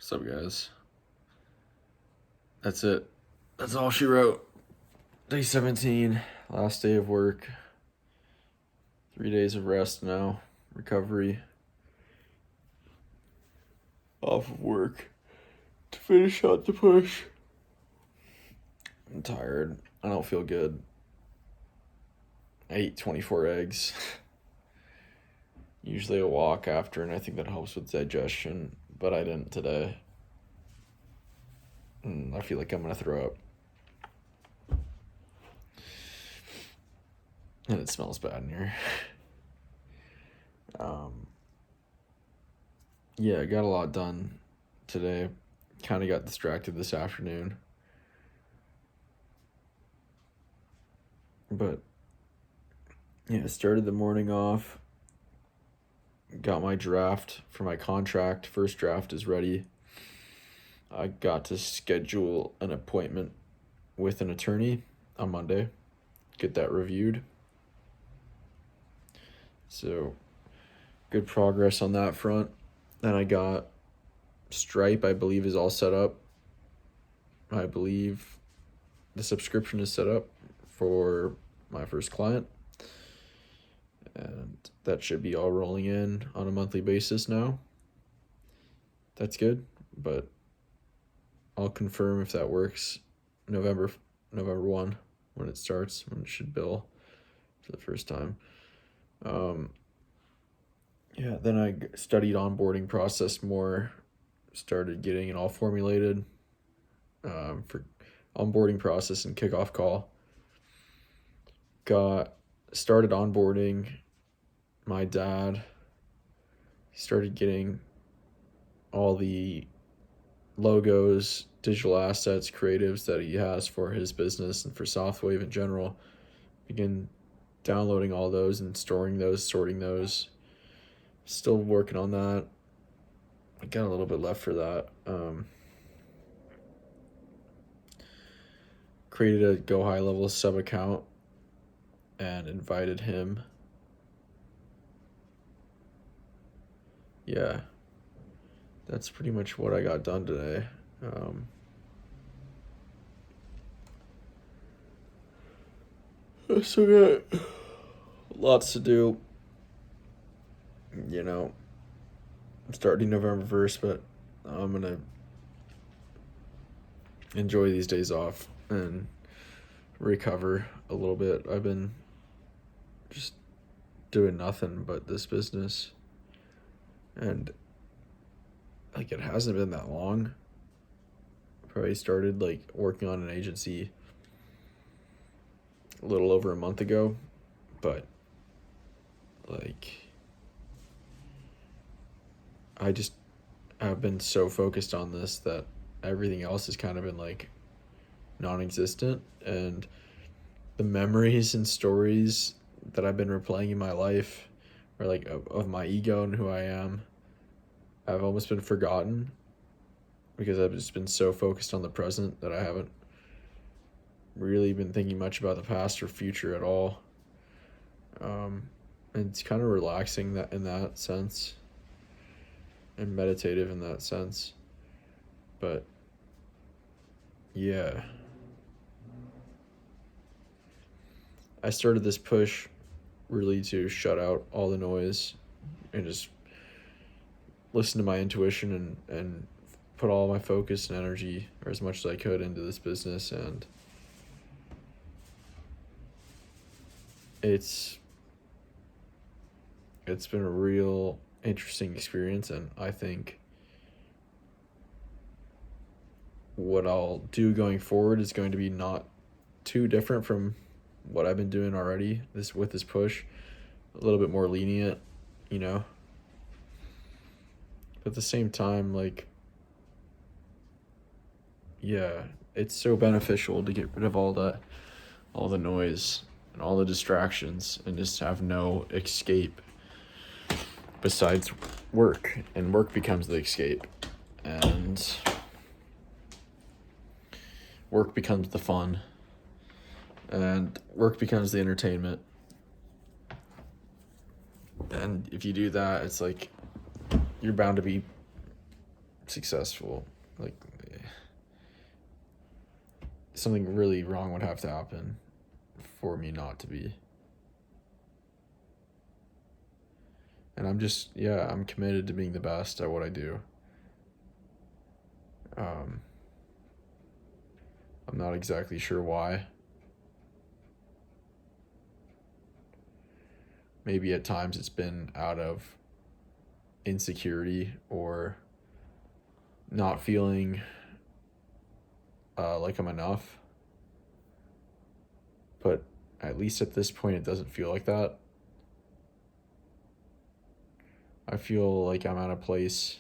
What's up, guys? That's it. That's all she wrote. Day 17, last day of work. 3 days of rest now. Recovery. Off of work to finish out the push. I'm tired. I don't feel good. I ate 24 eggs. Usually a walk after, and I think that helps with digestion, but I didn't today. I feel like I'm gonna throw up. And it smells bad in here. Yeah, I got a lot done today. Kind of got distracted this afternoon. But yeah, started the morning off. Got my draft for my contract. First draft is ready. I got to schedule an appointment with an attorney on Monday. Get that reviewed. So, good progress on that front. Then I got Stripe, I believe, is all set up. I believe the subscription is set up for my first client. And that should be all rolling in on a monthly basis now. That's good, but I'll confirm if that works November 1 when it starts, when it should bill for the first time. Yeah, then I studied onboarding process more, started getting it all formulated for onboarding process and kickoff call. Got started onboarding my dad, started getting all the logos, digital assets, creatives that he has for his business and for Softwave in general. Begin downloading all those and storing those, sorting those. Still working on that. I got a little bit left for that. Created a Go High Level sub account and invited him. Yeah, that's pretty much what I got done today. I still got lots to do. You know, I'm starting November 1st, but I'm gonna enjoy these days off and recover a little bit. I've been just doing nothing but this business, and like it hasn't been that long. Probably started like working on an agency a little over a month ago, but like I've been so focused on this that everything else has kind of been like non-existent, and the memories and stories that I've been replaying in my life or like of my ego and who I am, I've almost been forgotten because I've just been so focused on the present that I haven't really been thinking much about the past or future at all. And it's kind of relaxing that in that sense and meditative in that sense. But yeah, I started this push really to shut out all the noise and just listen to my intuition and put all my focus and energy, or as much as I could, into this business. And it's been a real interesting experience, and I think what I'll do going forward is going to be not too different from what I've been doing already with this push. A little bit more lenient, you know. But at the same time, like, yeah, it's so beneficial to get rid of all the noise and all the distractions and just have no escape besides work, and work becomes the escape, and work becomes the fun, and work becomes the entertainment. And if you do that, it's like you're bound to be successful. Like, something really wrong would have to happen for me not to be. And I'm committed to being the best at what I do. I'm not exactly sure why. Maybe at times it's been out of insecurity or not feeling like I'm enough. But at least at this point, it doesn't feel like that. I feel like I'm at a place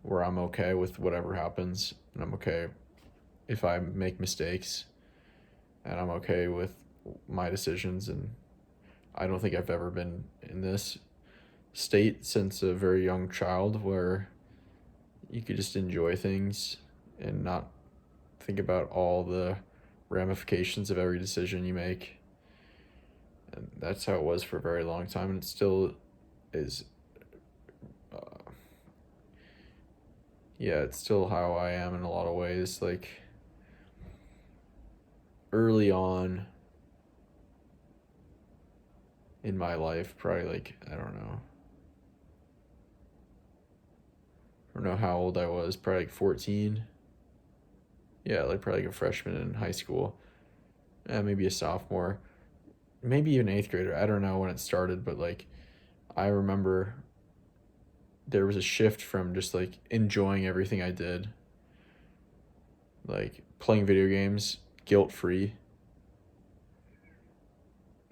where I'm okay with whatever happens, and I'm okay if I make mistakes, and I'm okay with my decisions. And I don't think I've ever been in this state since a very young child where you could just enjoy things and not think about all the ramifications of every decision you make. And that's how it was for a very long time, and it still is. It's still how I am in a lot of ways. Like, early on in my life, probably like, I don't know how old I was, probably like 14. Yeah, like probably like a freshman in high school. Maybe a sophomore. Maybe even eighth grader. I don't know when it started, but like, I remember there was a shift from just like enjoying everything I did, like playing video games guilt free.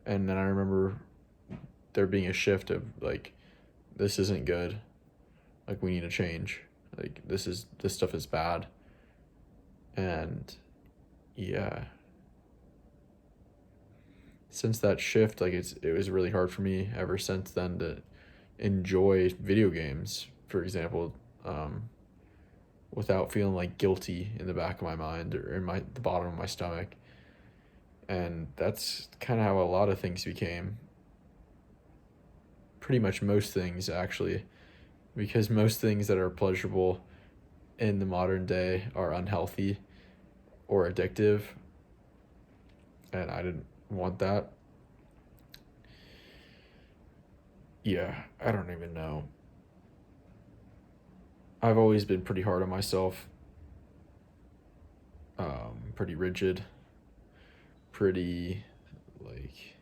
And then I remember there being a shift of like, this isn't good. Like, we need to change. Like, this stuff is bad. And yeah, since that shift, like, it was really hard for me ever since then to enjoy video games, for example, without feeling like guilty in the back of my mind or in the bottom of my stomach. And that's kind of how a lot of things became. Pretty much most things, actually, because most things that are pleasurable in the modern day are unhealthy or addictive, and I didn't want that. Yeah, I don't even know. I've always been pretty hard on myself, pretty rigid, pretty, like,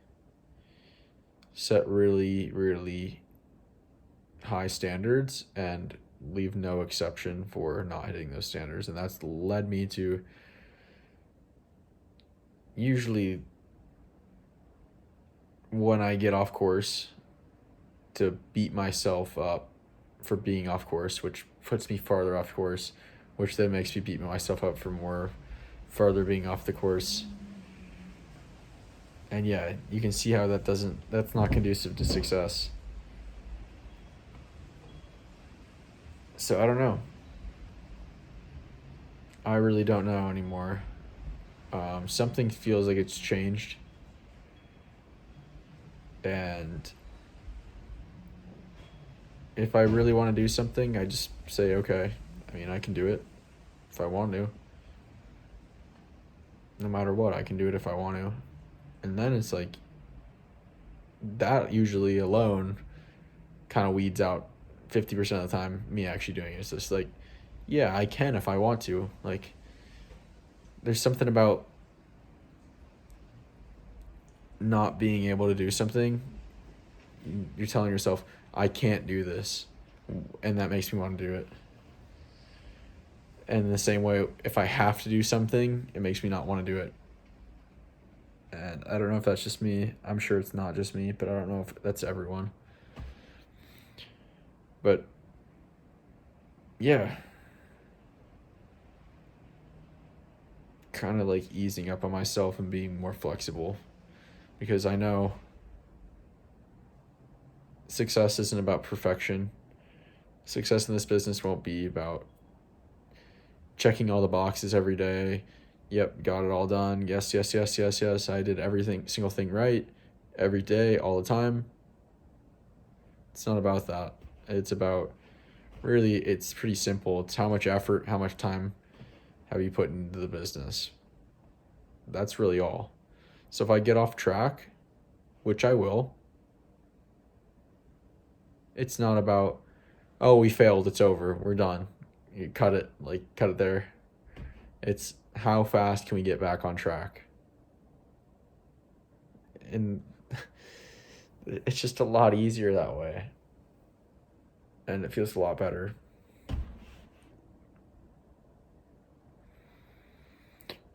set really, really high standards and leave no exception for not hitting those standards. And that's led me to usually, when I get off course, to beat myself up for being off course, which puts me farther off course, which then makes me beat myself up for more farther being off the course. And yeah, you can see how that's not conducive to success. So I don't know. I really don't know anymore. Something feels like it's changed. And if I really want to do something, I just say, okay, I mean, I can do it if I want to. No matter what, I can do it if I want to. And then it's like, that usually alone kind of weeds out 50% of the time me actually doing it. It's just like, yeah, I can if I want to. Like, there's something about not being able to do something. You're telling yourself, I can't do this, and that makes me want to do it. And in the same way, if I have to do something, it makes me not want to do it. And I don't know if that's just me. I'm sure it's not just me, but I don't know if that's everyone. But yeah, kind of like easing up on myself and being more flexible, because I know success isn't about perfection. Success in this business won't be about checking all the boxes every day. Yep, got it all done. Yes, yes, yes, yes, yes. I did everything, single thing right every day, all the time. It's not about that. It's about Really, it's pretty simple. It's how much effort, how much time have you put into the business. That's really all. So if I get off track, which I will, it's not about, oh, we failed, it's over, we're done. You cut it there. It's how fast can we get back on track? And it's just a lot easier that way. And it feels a lot better.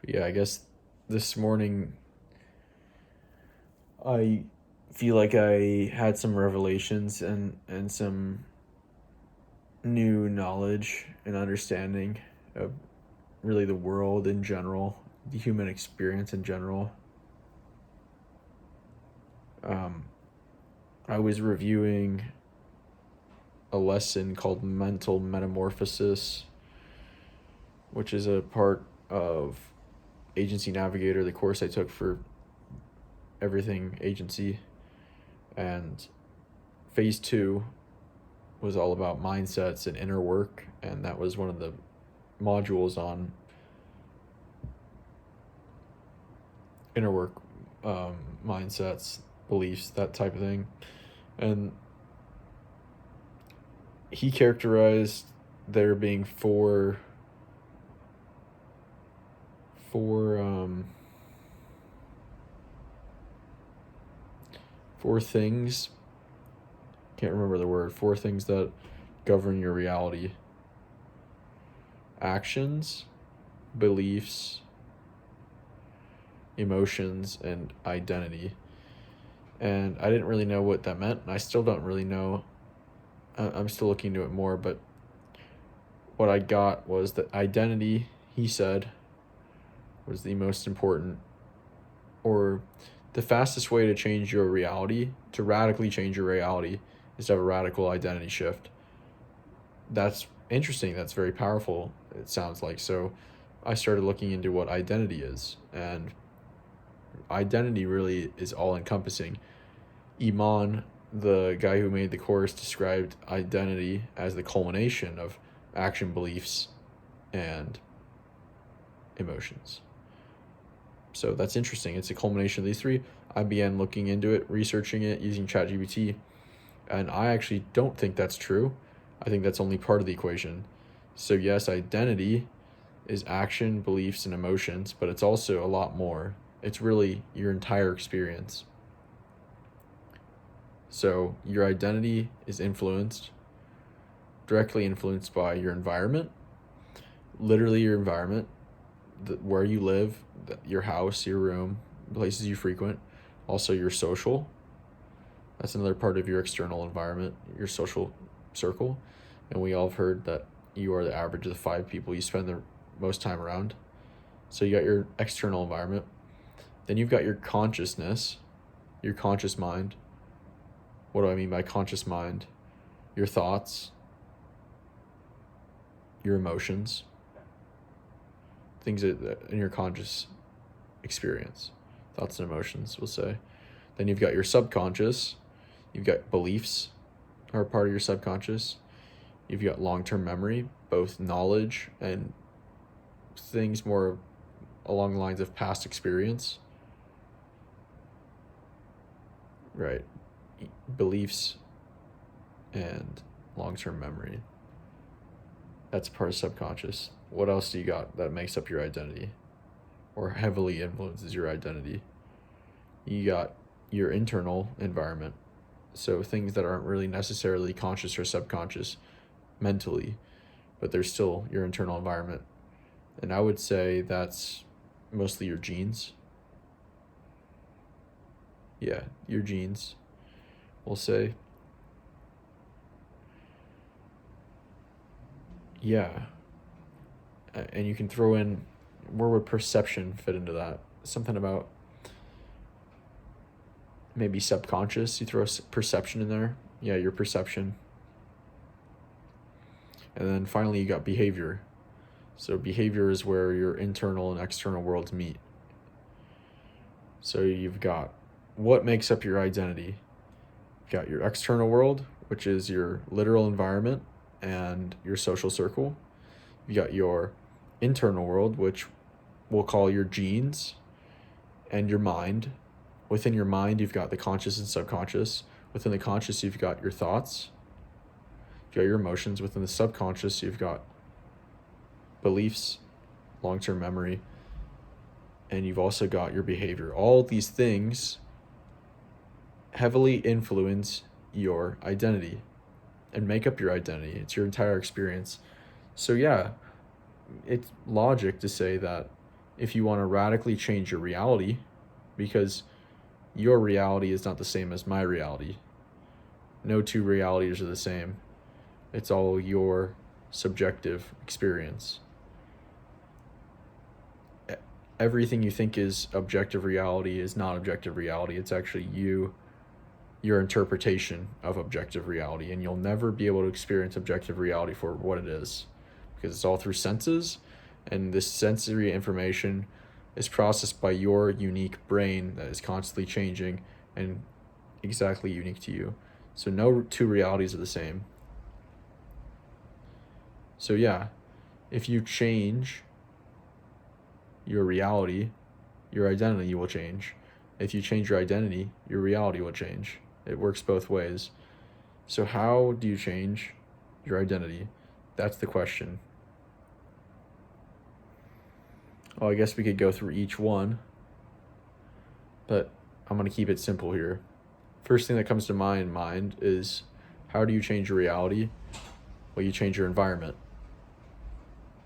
But yeah, I guess this morning I feel like I had some revelations and some new knowledge and understanding of really the world in general, the human experience in general. Um, I was reviewing a lesson called Mental Metamorphosis, which is a part of Agency Navigator, the course I took for everything agency. And phase 2 was all about mindsets and inner work, and that was one of the modules on inner work, mindsets, beliefs, that type of thing. And he characterized there being four four things, can't remember the word, four things that govern your reality: actions, beliefs, emotions, and identity. And I didn't really know what that meant, and I still don't really know. I'm still looking into it more, but what I got was that identity, he said, was the most important, or the fastest way to change your reality, to radically change your reality, is to have a radical identity shift. That's interesting. That's very powerful, it sounds like. So I started looking into what identity is, and identity really is all encompassing. Iman, the guy who made the course, described identity as the culmination of action, beliefs, and emotions. So that's interesting. It's a culmination of these three. I began looking into it, researching it, using ChatGPT, and I actually don't think that's true. I think that's only part of the equation. So yes, identity is action, beliefs, and emotions, but it's also a lot more. It's really your entire experience. So your identity is directly influenced by your environment, literally your environment, where you live, your house, your room, places you frequent, also your social. That's another part of your external environment, your social circle. And we all have heard that you are the average of the 5 people you spend the most time around. So you got your external environment. Then you've got your consciousness, your conscious mind. What do I mean by conscious mind? Your thoughts, your emotions, things that in your conscious experience, thoughts and emotions, we'll say. Then you've got your subconscious, you've got beliefs are part of your subconscious. You've got long-term memory, both knowledge and things more along the lines of past experience. Right. Beliefs and long-term memory. That's part of subconscious. What else do you got that makes up your identity or heavily influences your identity? You got your internal environment. So things that aren't really necessarily conscious or subconscious mentally, but they're still your internal environment. And I would say that's mostly your genes. Yeah, your genes, we'll say. Yeah. And you can throw in, where would perception fit into that? Something about maybe subconscious. You throw perception in there. Yeah, your perception. And then finally, you got behavior. So behavior is where your internal and external worlds meet. So you've got what makes up your identity. You've got your external world, which is your literal environment, and your social circle. You got your internal world, which we'll call your genes, and your mind. Within your mind, you've got the conscious and subconscious. Within the conscious, you've got your thoughts. You've got your emotions. Within the subconscious, you've got beliefs, long-term memory, and you've also got your behavior. All these things heavily influence your identity and make up your identity. It's your entire experience. So yeah, it's logic to say that if you want to radically change your reality, because your reality is not the same as my reality. No two realities are the same. It's all your subjective experience. Everything you think is objective reality is not objective reality. It's actually your interpretation of objective reality, and you'll never be able to experience objective reality for what it is, because it's all through senses, and this sensory information is processed by your unique brain that is constantly changing and exactly unique to you. So no two realities are the same. So yeah, if you change your reality, your identity will change. If you change your identity, your reality will change. It works both ways. So how do you change your identity? That's the question. Well, I guess we could go through each one, but I'm going to keep it simple here. First thing that comes to my mind is, how do you change your reality? Well, you change your environment.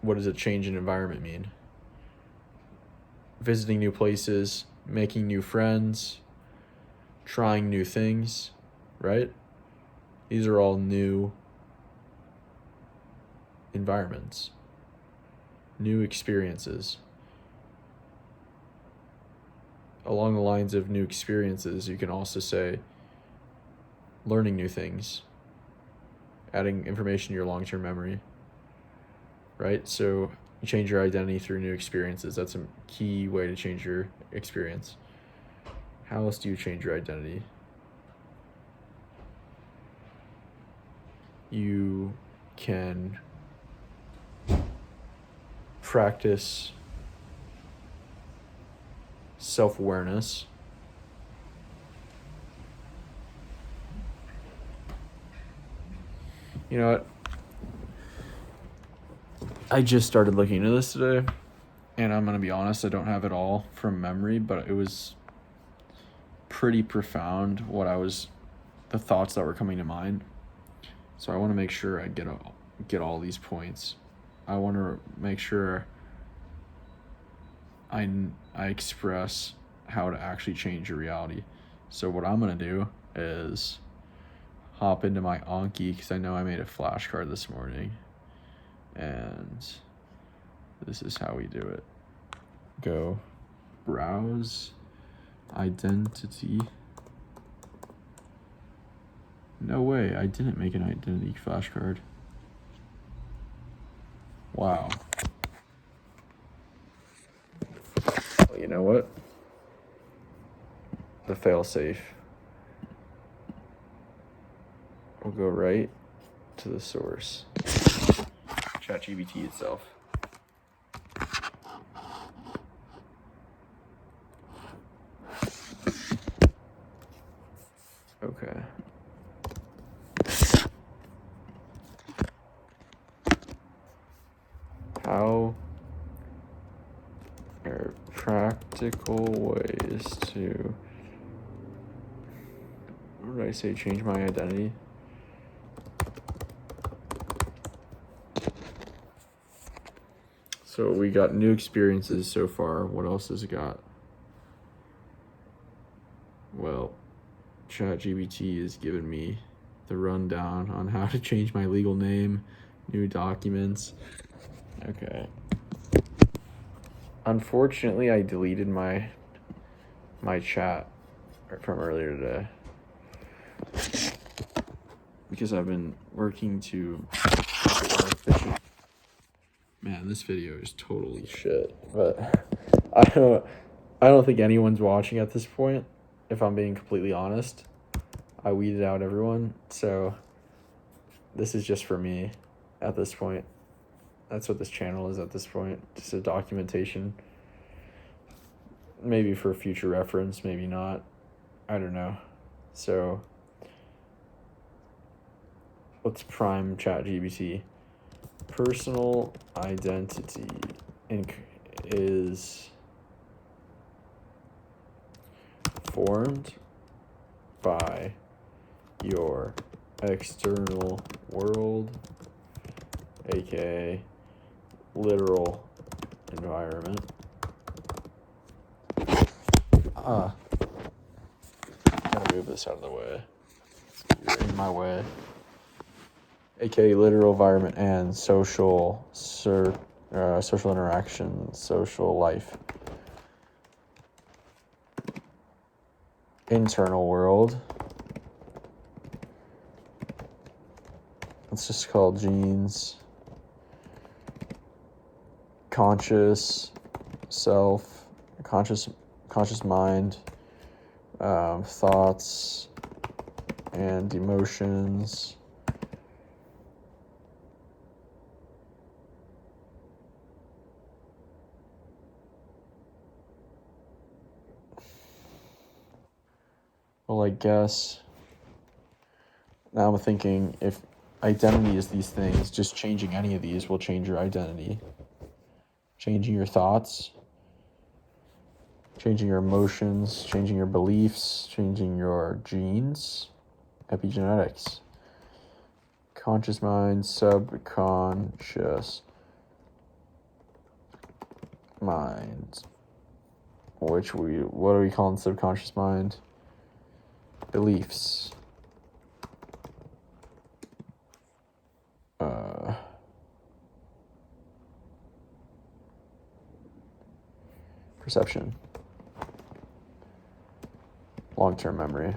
What does a change in environment mean? Visiting new places, making new friends, trying new things, right? These are all new environments, new experiences. Along the lines of new experiences, you can also say learning new things, adding information to your long-term memory, right? So you change your identity through new experiences. That's a key way to change your experience. How else do you change your identity? You can practice self-awareness. You know what? I just started looking into this today, and I'm going to be honest, I don't have it all from memory, but it was pretty profound the thoughts that were coming to mind. So I want to make sure I get all these points. I want to make sure I express how to actually change your reality. So what I'm going to do is hop into my Anki, because I know I made a flashcard this morning. And this is how we do it. Go browse identity. No way, I didn't make an identity flashcard. Wow. Well, you know what? The fail-safe. We'll go right to the source. ChatGPT itself. Okay. How are practical ways to, what did I say, change my identity? So we got new experiences so far. What else has it got? Well, ChatGPT has given me the rundown on how to change my legal name, new documents. Okay. Unfortunately, I deleted my chat from earlier today because I've been working to make it more efficient. Man, this video is totally shit, but I don't think anyone's watching at this point, if I'm being completely honest. I weeded out everyone, so this is just for me at this point. That's what this channel is at this point. Just a documentation. Maybe for future reference, maybe not. I don't know. So let's prime ChatGPT. Personal identity is formed by your external world, aka literal environment. Gotta move this out of the way. You're in my way. Aka literal environment and social interaction, social life. Internal world. It's just called genes. Conscious self, conscious mind, thoughts and emotions. Well, I guess now I'm thinking if identity is these things, just changing any of these will change your identity. Changing your thoughts, changing your emotions, changing your beliefs, changing your genes, epigenetics. Conscious mind, subconscious mind. What are we calling subconscious mind? Beliefs. Perception. Long-term memory.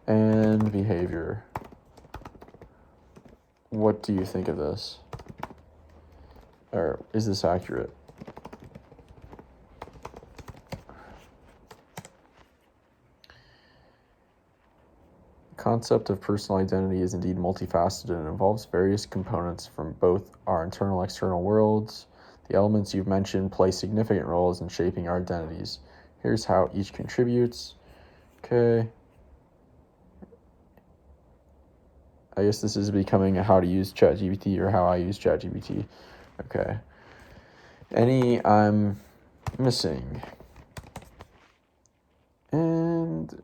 And behavior. What do you think of this? Or is this accurate? The concept of personal identity is indeed multifaceted and involves various components from both our internal and external worlds. The elements you've mentioned play significant roles in shaping our identities. Here's how each contributes. Okay. I guess this is becoming a how to use ChatGPT or how I use ChatGPT. Okay. Any I'm missing. And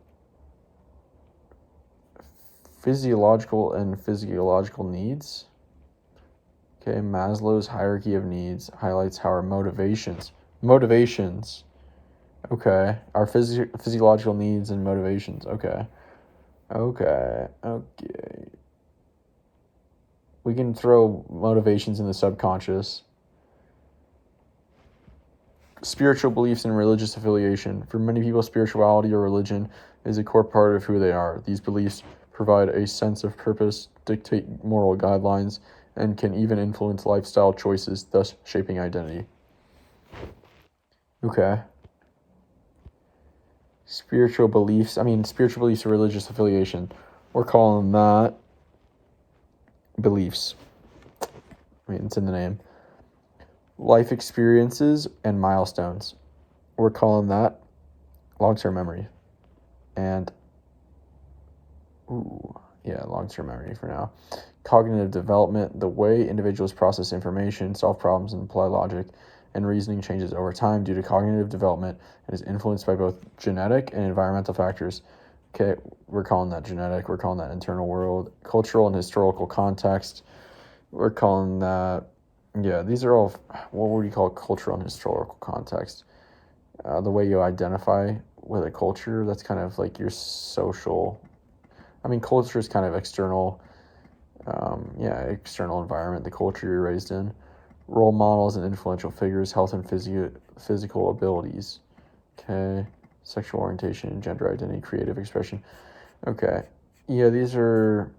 physiological needs. Okay, Maslow's hierarchy of needs highlights how our motivations, okay, our physiological needs and motivations, okay. We can throw motivations in the subconscious. Spiritual beliefs and religious affiliation. For many people, spirituality or religion is a core part of who they are. These beliefs provide a sense of purpose, dictate moral guidelines, and can even influence lifestyle choices, thus shaping identity. Okay. Spiritual beliefs or religious affiliation. We're calling that beliefs. It's in the name. Life experiences and milestones. We're calling that long-term memory. And long-term memory for now. Cognitive development, the way individuals process information, solve problems, and apply logic and reasoning changes over time due to cognitive development and is influenced by both genetic and environmental factors. Okay, we're calling that genetic. We're calling that internal world. Cultural and historical context. We're calling that, these are all, what would you call cultural and historical context? The way you identify with a culture, that's kind of like your social, culture is kind of external, external environment, the culture you're raised in. Role models and influential figures, health and physical abilities. Okay, sexual orientation, gender identity, creative expression. Okay, these are,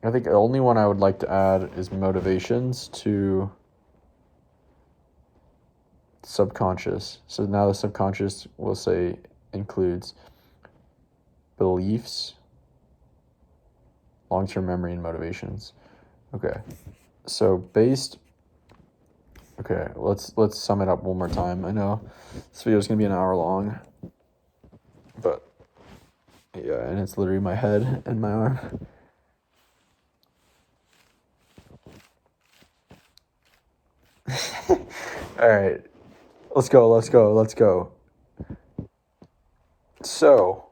I think the only one I would like to add is motivations to subconscious. So now the subconscious, we'll say, includes beliefs, long-term memory and motivations. Okay. So okay, let's sum it up one more time. I know this video is gonna be an hour long, but yeah, and it's literally my head and my arm. All right, let's go. So,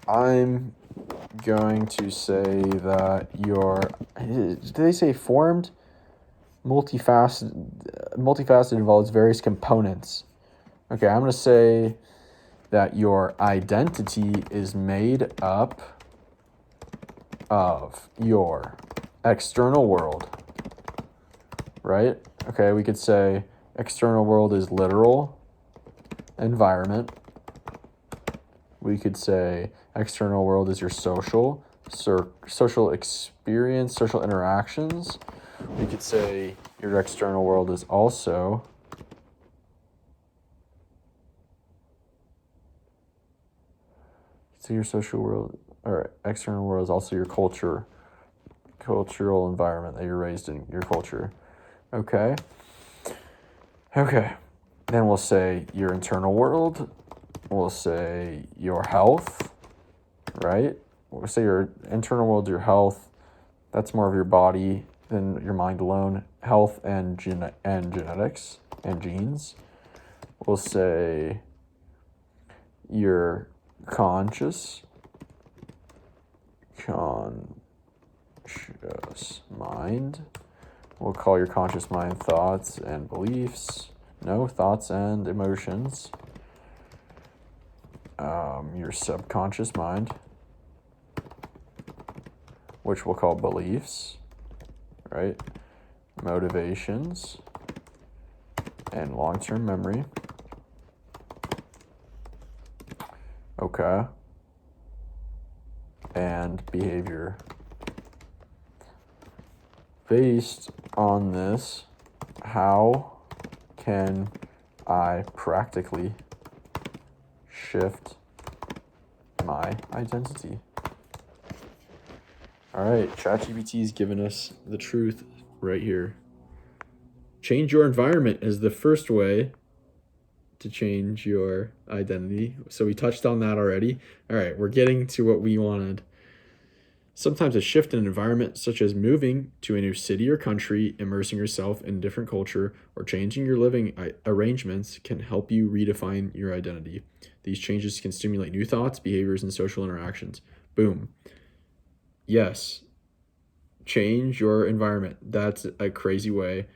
I'm going to say that do they say formed? Multifaceted involves various components. Okay, I'm going to say that your identity is made up of your external world, right? Okay, we could say external world is literal environment. We could say external world is your social experience, social interactions. We could say your external world is also your social world, or external world is also your cultural environment that you're raised in, your culture. Okay. Then we'll say your internal world. We'll say your health, right? We'll say your internal world, your health. That's more of your body than your mind alone. Health and genetics and genes. We'll say your conscious mind. We'll call your conscious mind thoughts and beliefs. No, thoughts and emotions. Your subconscious mind, which we'll call beliefs, right? Motivations and long-term memory. Okay. And behavior. Based on this, how can I practically shift my identity? All right, ChatGPT has given us the truth right here. Change your environment is the first way to change your identity. So we touched on that already. All right, we're getting to what we wanted. Sometimes a shift in environment, such as moving to a new city or country, immersing yourself in a different culture, or changing your living arrangements, can help you redefine your identity. These changes can stimulate new thoughts, behaviors, and social interactions. Boom. Yes. Change your environment. That's a crazy way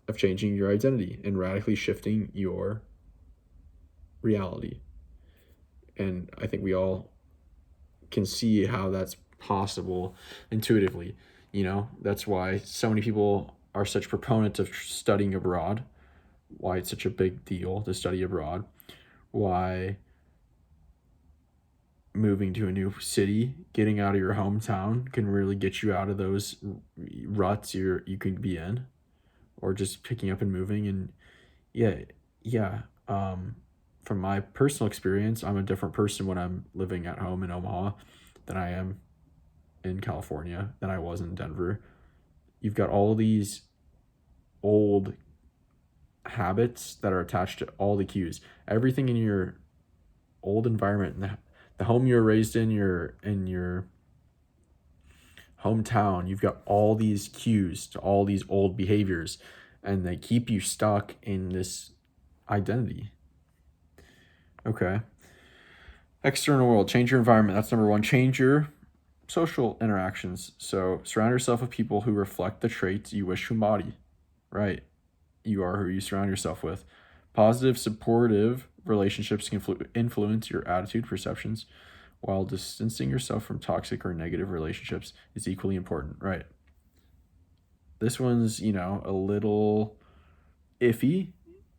of changing your identity and radically shifting your reality. And I think we all can see how that's possible intuitively. That's why so many people are such proponents of studying abroad, why it's such a big deal to study abroad, why moving to a new city, getting out of your hometown can really get you out of those ruts you could be in, or just picking up and moving. And yeah. From my personal experience, I'm a different person when I'm living at home in Omaha than I am in California, than I was in Denver. You've got all these old habits that are attached to all the cues. Everything in your old environment, the home you were raised in your hometown, you've got all these cues to all these old behaviors, and they keep you stuck in this identity. Okay. External world, change your environment. That's number one. Change your social interactions. So surround yourself with people who reflect the traits you wish to embody. Right. You are who you surround yourself with. Positive, supportive relationships can influence your attitude, perceptions, while distancing yourself from toxic or negative relationships is equally important. Right. This one's, a little iffy.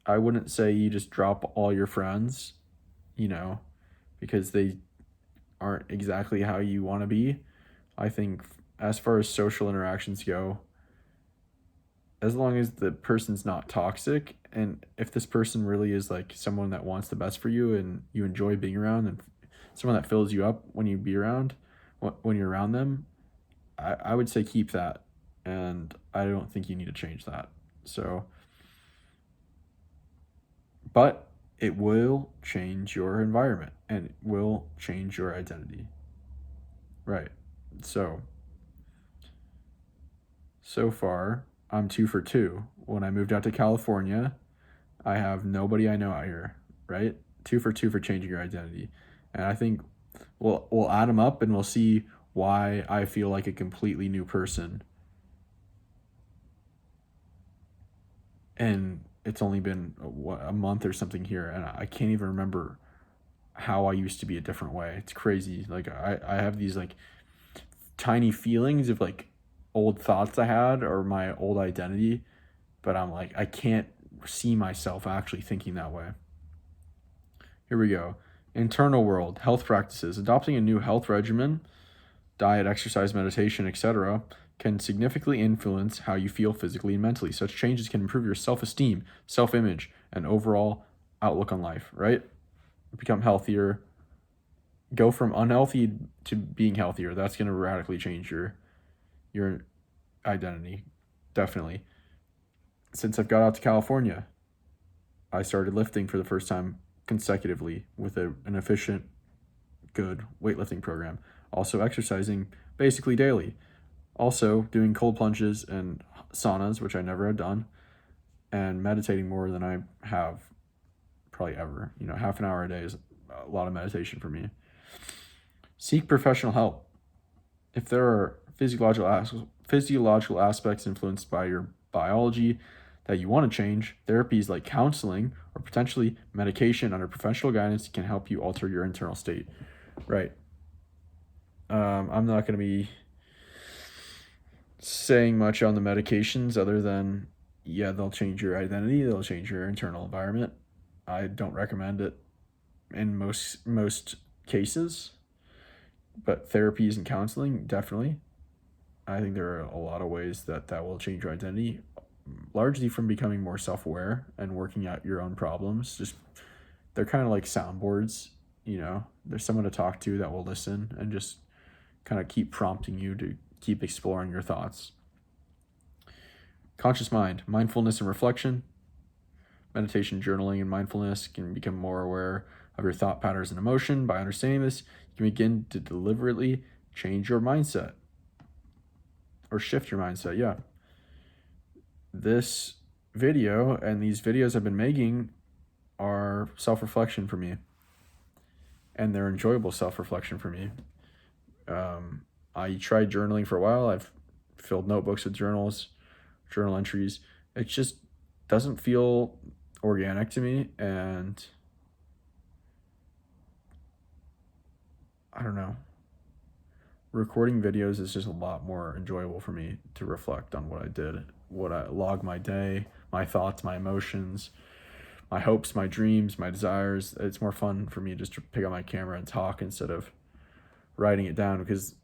I wouldn't say you just drop all your friends, because they aren't exactly how you want to be. I think as far as social interactions go, as long as the person's not toxic, and if this person really is like someone that wants the best for you and you enjoy being around, and someone that fills you up when you're around them, I would say keep that, and I don't think you need to change that. So, but it will change your environment and it will change your identity. Right. So, so far, I'm 2 for 2. When I moved out to California, I have nobody I know out here, right? 2 for 2 for changing your identity. And I think we'll add them up and we'll see why I feel like a completely new person. And it's only been a month or something here, and I can't even remember how I used to be a different way. It's crazy. Like I have these like tiny feelings of like old thoughts I had or my old identity, but I'm like I can't see myself actually thinking that way. Here we go. Internal world, health practices. Adopting a new health regimen, diet, exercise, meditation, etc., can significantly influence how you feel physically and mentally. Such changes can improve your self-esteem, self-image, and overall outlook on life, right? Become healthier, go from unhealthy to being healthier. That's going to radically change your identity. Definitely. Since I've got out to California, I started lifting for the first time consecutively with an efficient, good weightlifting program. Also exercising basically daily. Also doing cold plunges and saunas, which I never had done, and meditating more than I have probably ever. Half an hour a day is a lot of meditation for me. Seek professional help. If there are physiological aspects influenced by your biology that you want to change, therapies like counseling or potentially medication under professional guidance can help you alter your internal state. Right. I'm not going to be saying much on the medications other than, yeah, they'll change your identity, they'll change your internal environment. I don't recommend it in most cases, but therapies and counseling, definitely. I think there are a lot of ways that will change your identity, largely from becoming more self-aware and working out your own problems. Just they're kind of like soundboards, there's someone to talk to that will listen and just kind of keep prompting you to keep exploring your thoughts. Conscious mind, mindfulness and reflection. Meditation, journaling, and mindfulness can become more aware of your thought patterns and emotion. By understanding this, you can begin to deliberately change your mindset or shift your mindset. Yeah. This video and these videos I've been making are self-reflection for me, and they're enjoyable self-reflection for me. I tried journaling for a while. I've filled notebooks with journal entries. It just doesn't feel organic to me, and I don't know. Recording videos is just a lot more enjoyable for me to reflect on what I did, what I log my day, my thoughts, my emotions, my hopes, my dreams, my desires. It's more fun for me just to pick up my camera and talk instead of writing it down, because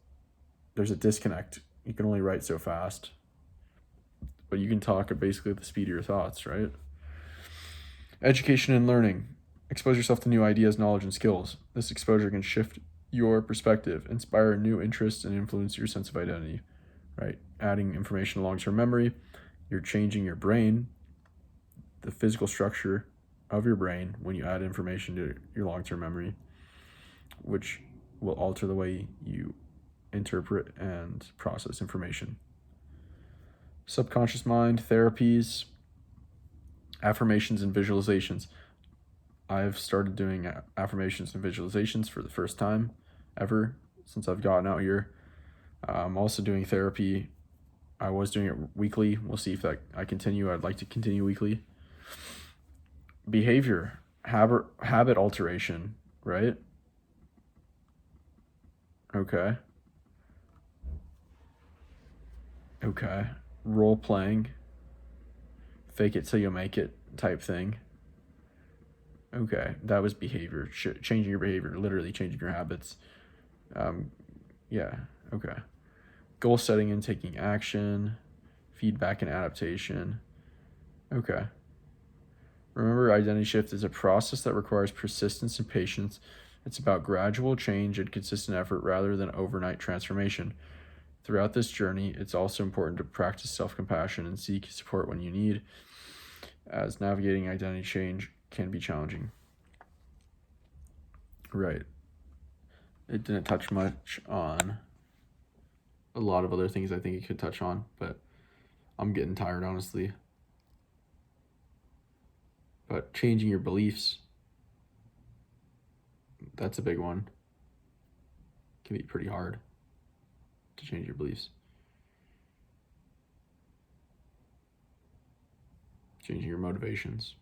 there's a disconnect. You can only write so fast, but you can talk at basically the speed of your thoughts, right? Education and learning. Expose yourself to new ideas, knowledge, and skills. This exposure can shift your perspective, inspire new interests, and influence your sense of identity, right? Adding information to long-term memory. You're changing your brain, the physical structure of your brain, when you add information to your long-term memory, which will alter the way you interpret and process information. Subconscious mind, therapies, affirmations and visualizations. I've started doing affirmations and visualizations for the first time ever since I've gotten out here. I'm also doing therapy. I was doing it weekly. We'll see if I continue. I'd like to continue weekly. Behavior, habit alteration, right? Okay. Role playing, fake it till you make it type thing. Okay, that was behavior. Changing your behavior, literally changing your habits. Yeah, okay. Goal setting and taking action, feedback and adaptation. Okay. Remember, identity shift is a process that requires persistence and patience. It's about gradual change and consistent effort rather than overnight transformation. Throughout this journey, it's also important to practice self-compassion and seek support when you need, as navigating identity change can be challenging. Right. It didn't touch much on a lot of other things I think it could touch on, but I'm getting tired, honestly. But changing your beliefs, that's a big one. It can be pretty hard to change your beliefs. Changing your motivations,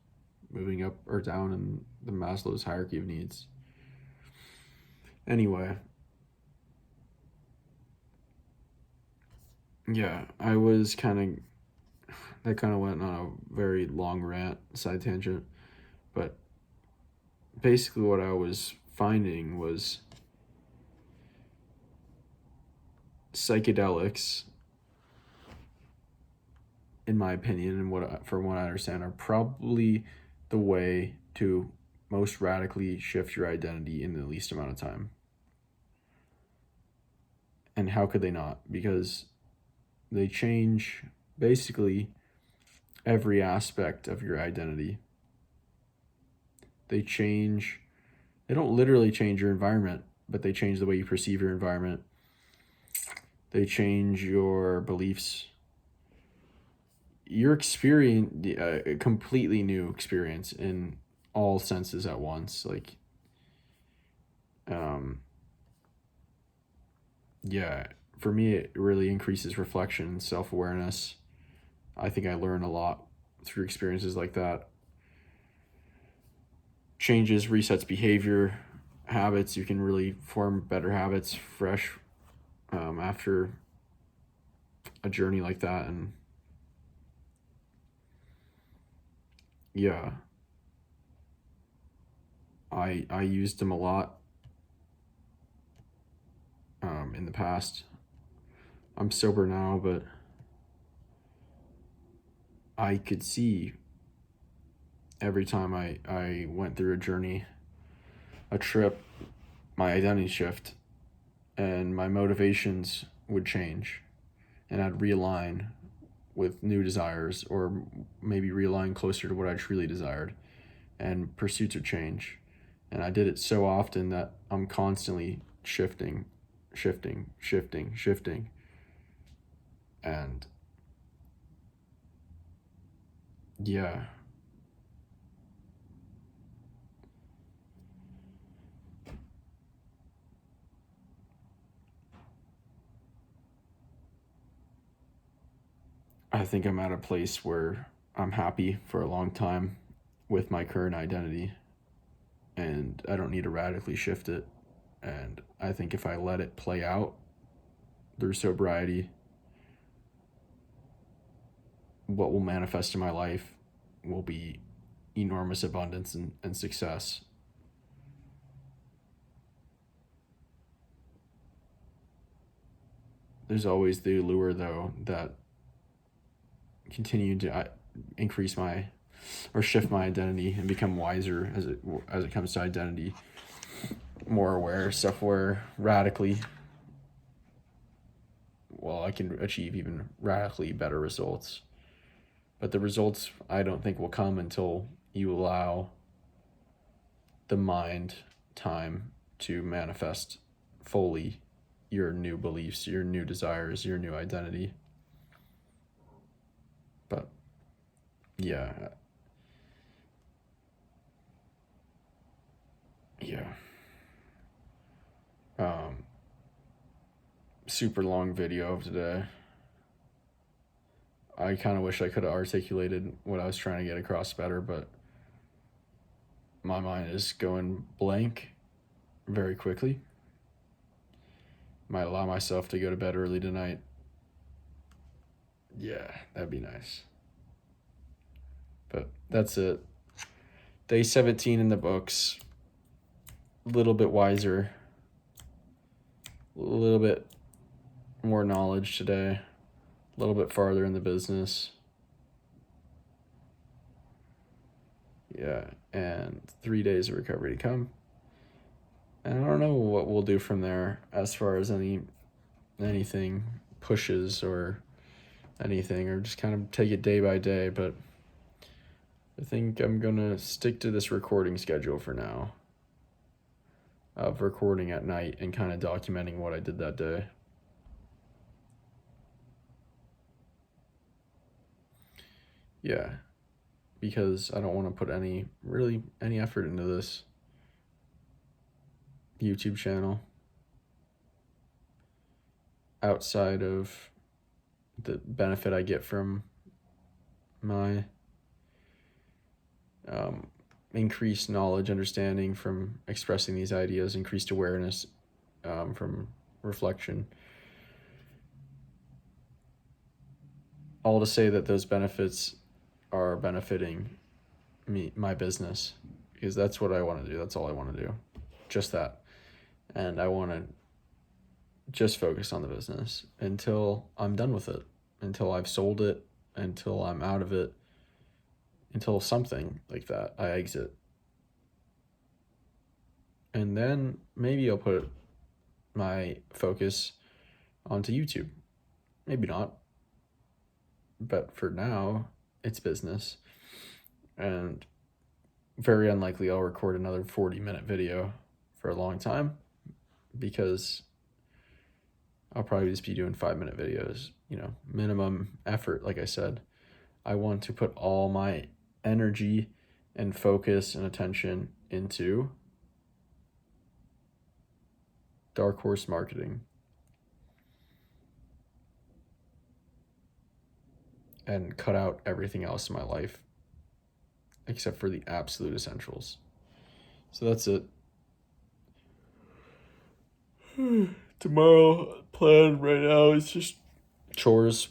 moving up or down in the Maslow's hierarchy of needs. Anyway, yeah, that kind of went on a very long rant, side tangent, but basically what I was finding was psychedelics, in my opinion, and from what I understand, are probably the way to most radically shift your identity in the least amount of time. And how could they not? Because they change basically every aspect of your identity. They don't literally change your environment, but they change the way you perceive your environment. They change your beliefs. You're experiencing a completely new experience in all senses at once. Like, yeah, for me, it really increases reflection and self-awareness. I think I learn a lot through experiences like that. Changes, resets behavior, habits. You can really form better habits fresh after a journey like that. And yeah, I used them a lot in the past. I'm sober now, but I could see every time I went through a journey, a trip, my identity shift, and my motivations would change, and I'd realign with new desires, or maybe realign closer to what I truly desired, and pursuits would change. And I did it so often that I'm constantly shifting. And yeah. I think I'm at a place where I'm happy for a long time with my current identity, and I don't need to radically shift it. And I think if I let it play out through sobriety, what will manifest in my life will be enormous abundance and success. There's always the allure, though, that continue to increase my or shift my identity and become wiser as it comes to identity, more aware, self-aware, radically. Well, I can achieve even radically better results. But the results, I don't think, will come until you allow the mind time to manifest fully your new beliefs, your new desires, your new identity. But yeah. Super long video of today. I kind of wish I could have articulated what I was trying to get across better, but my mind is going blank very quickly. Might allow myself to go to bed early tonight. Yeah, that'd be nice. But that's it. Day 17 in the books. A little bit wiser. A little bit more knowledge today. A little bit farther in the business. Yeah, and 3 days of recovery to come. And I don't know what we'll do from there as far as anything pushes or anything, or just kind of take it day by day. But I think I'm gonna stick to this recording schedule for now, of recording at night and kind of documenting what I did that day. Yeah, because I don't want to put any effort into this YouTube channel outside of the benefit I get from my increased knowledge, understanding from expressing these ideas, increased awareness from reflection. All to say that those benefits are benefiting me, my business, because that's what I want to do. That's all I want to do. Just that. And I want to just focus on the business until I'm done with it, until I've sold it, until I'm out of it, until something like that, I exit. And then maybe I'll put my focus onto YouTube. Maybe not. But for now, it's business. And very unlikely I'll record another 40-minute video for a long time, because I'll probably just be doing 5-minute videos, minimum effort. Like I said, I want to put all my energy and focus and attention into Dark Horse Marketing and cut out everything else in my life except for the absolute essentials. So that's it. Tomorrow plan right now is just chores,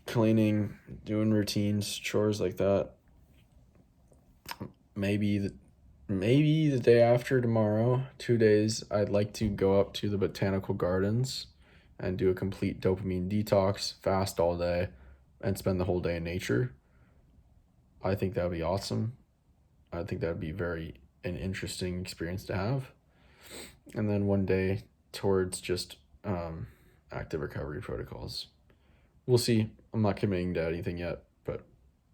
cleaning, doing routines, chores like that. Maybe the day after tomorrow, 2 days, I'd like to go up to the botanical gardens and do a complete dopamine detox, fast all day, and spend the whole day in nature. I think that would be awesome. I think that would be an interesting experience to have. And then one day towards just active recovery protocols. We'll see. I'm not committing to anything yet, but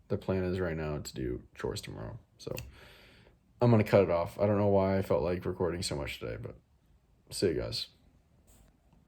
the plan is right now to do chores tomorrow. So I'm going to cut it off. I don't know why I felt like recording so much today, but see you guys.